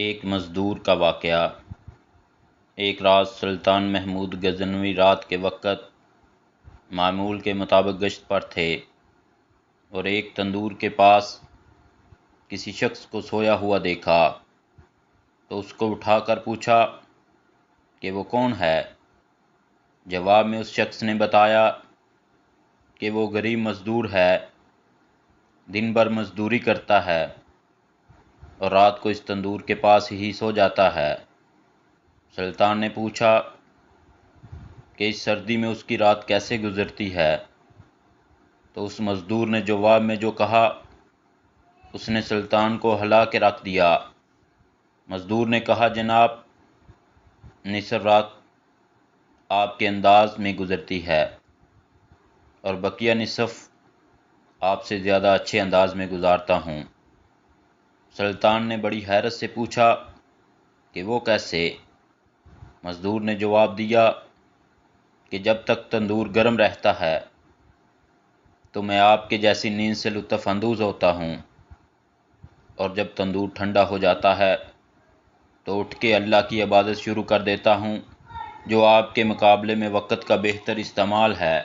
ایک مزدور کا واقعہ۔ ایک رات سلطان محمود غزنوی رات کے وقت معمول کے مطابق گشت پر تھے اور ایک تندور کے پاس کسی شخص کو سویا ہوا دیکھا تو اس کو اٹھا کر پوچھا کہ وہ کون ہے۔ جواب میں اس شخص نے بتایا کہ وہ غریب مزدور ہے، دن بھر مزدوری کرتا ہے اور رات کو اس تندور کے پاس ہی سو جاتا ہے۔ سلطان نے پوچھا کہ اس سردی میں اس کی رات کیسے گزرتی ہے، تو اس مزدور نے جواب میں جو کہا اس نے سلطان کو ہلا کے رکھ دیا۔ مزدور نے کہا جناب، نصف رات آپ کے انداز میں گزرتی ہے اور بقیہ نصف آپ سے زیادہ اچھے انداز میں گزارتا ہوں۔ سلطان نے بڑی حیرت سے پوچھا کہ وہ کیسے؟ مزدور نے جواب دیا کہ جب تک تندور گرم رہتا ہے تو میں آپ کے جیسی نیند سے لطف اندوز ہوتا ہوں، اور جب تندور ٹھنڈا ہو جاتا ہے تو اٹھ کے اللہ کی عبادت شروع کر دیتا ہوں، جو آپ کے مقابلے میں وقت کا بہتر استعمال ہے۔